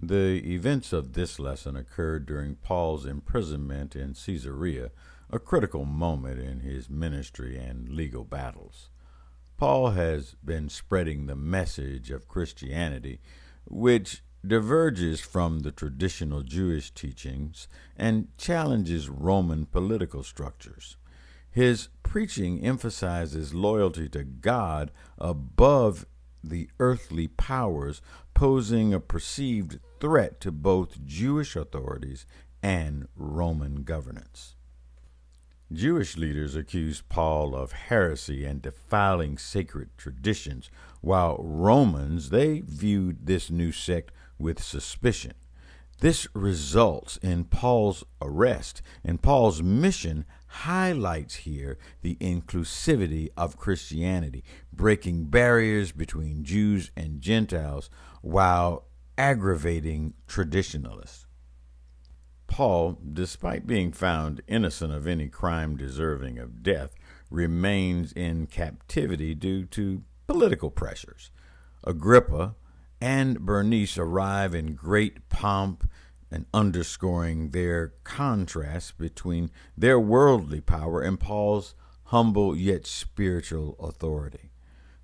The events of this lesson occurred during Paul's imprisonment in Caesarea, a critical moment in his ministry and legal battles. Paul has been spreading the message of Christianity, which diverges from the traditional Jewish teachings and challenges Roman political structures. His preaching emphasizes loyalty to God above the earthly powers, posing a perceived threat to both Jewish authorities and Roman governance. Jewish leaders accused Paul of heresy and defiling sacred traditions, while Romans, they viewed this new sect with suspicion. This results in Paul's arrest, and Paul's mission highlights here the inclusivity of Christianity, breaking barriers between Jews and Gentiles while aggravating traditionalists. Paul, despite being found innocent of any crime deserving of death, remains in captivity due to political pressures. Agrippa and Bernice arrive in great pomp and underscoring their contrast between their worldly power and Paul's humble yet spiritual authority.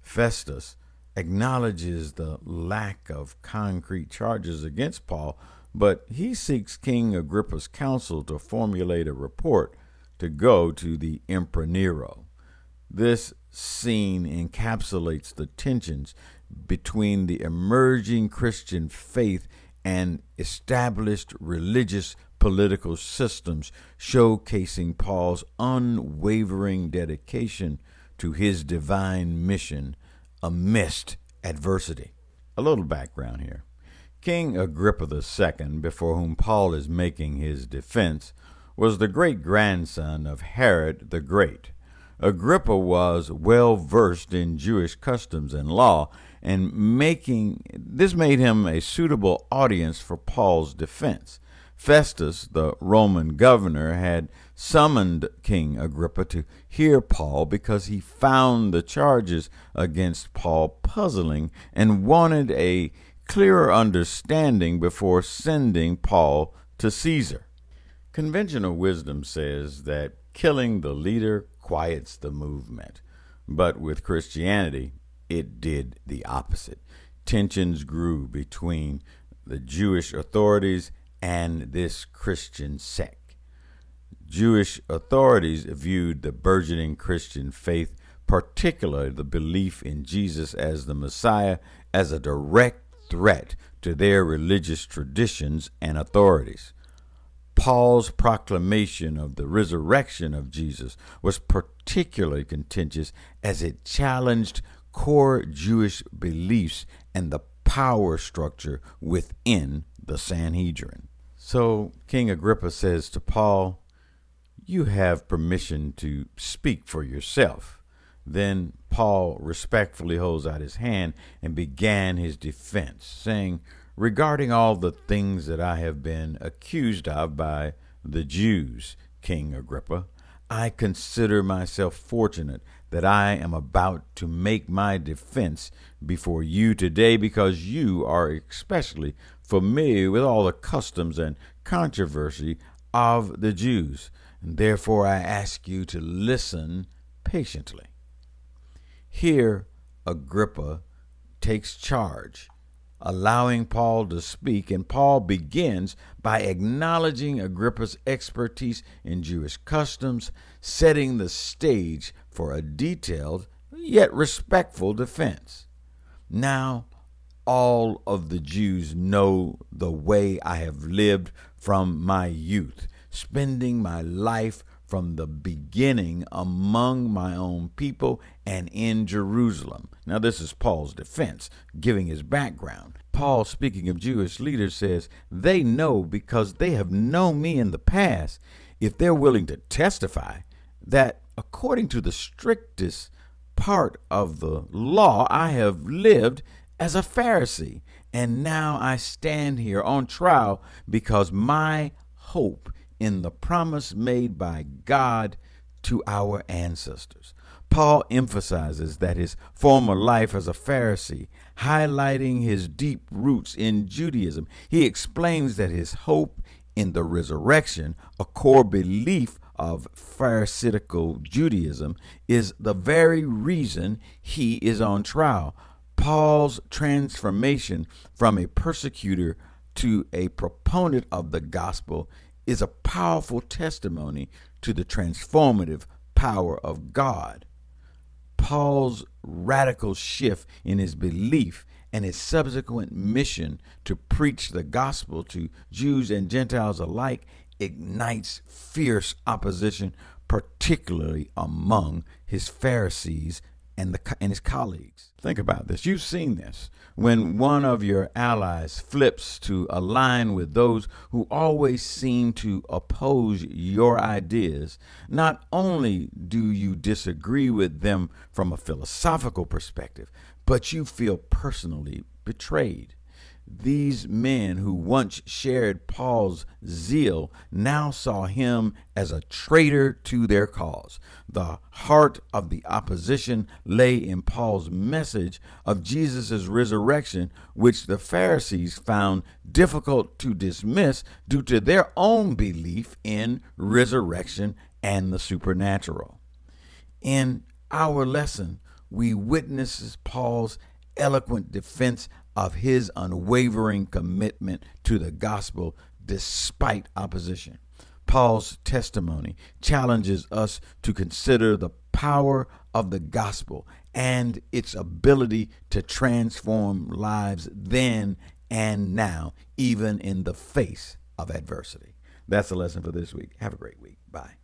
Festus acknowledges the lack of concrete charges against Paul, but he seeks King Agrippa's counsel to formulate a report to go to the Emperor Nero. This scene encapsulates the tensions between the emerging Christian faith and established religious political systems, showcasing Paul's unwavering dedication to his divine mission amidst adversity. A little background here. King Agrippa II, before whom Paul is making his defense, was the great-grandson of Herod the Great. Agrippa was well versed in Jewish customs and law, and this made him a suitable audience for Paul's defense. Festus, the Roman governor, had summoned King Agrippa to hear Paul because he found the charges against Paul puzzling and wanted a clearer understanding before sending Paul to Caesar. Conventional wisdom says that killing the leader quiets the movement, but with Christianity, it did the opposite. Tensions grew between the Jewish authorities and this Christian sect. Jewish authorities viewed the burgeoning Christian faith, particularly the belief in Jesus as the Messiah, as a direct threat to their religious traditions and authorities. Paul's proclamation of the resurrection of Jesus was particularly contentious as it challenged core Jewish beliefs and the power structure within the Sanhedrin. So King Agrippa says to Paul, "You have permission to speak for yourself." Then Paul respectfully holds out his hand and began his defense, saying, "Regarding all the things that I have been accused of by the Jews, King Agrippa, I consider myself fortunate that I am about to make my defense before you today because you are especially familiar with all the customs and controversy of the Jews, and therefore I ask you to listen patiently." Here, Agrippa takes charge, allowing Paul to speak, and Paul begins by acknowledging Agrippa's expertise in Jewish customs, setting the stage for a detailed yet respectful defense. "Now, all of the Jews know the way I have lived from my youth, spending my life from the beginning among my own people and in Jerusalem." Now, this is Paul's defense, giving his background. Paul, speaking of Jewish leaders, says, "They know because they have known me in the past, if they're willing to testify, that according to the strictest part of the law, I have lived as a Pharisee, and now I stand here on trial because my hope in the promise made by God to our ancestors." Paul emphasizes that his former life as a Pharisee, highlighting his deep roots in Judaism. He explains that his hope in the resurrection, a core belief of Pharisaical Judaism, is the very reason he is on trial. Paul's transformation from a persecutor to a proponent of the gospel is a powerful testimony to the transformative power of God. Paul's radical shift in his belief and his subsequent mission to preach the gospel to Jews and Gentiles alike ignites fierce opposition, particularly among his Pharisees and his colleagues. Think about this. You've seen this. When one of your allies flips to align with those who always seem to oppose your ideas, not only do you disagree with them from a philosophical perspective, but you feel personally betrayed. These men who once shared Paul's zeal now saw him as a traitor to their cause. The heart of the opposition lay in Paul's message of Jesus' resurrection, which the Pharisees found difficult to dismiss due to their own belief in resurrection and the supernatural. In our lesson, we witness Paul's eloquent defense of his unwavering commitment to the gospel despite opposition. Paul's testimony challenges us to consider the power of the gospel and its ability to transform lives then and now, even in the face of adversity. That's the lesson for this week. Have a great week. Bye.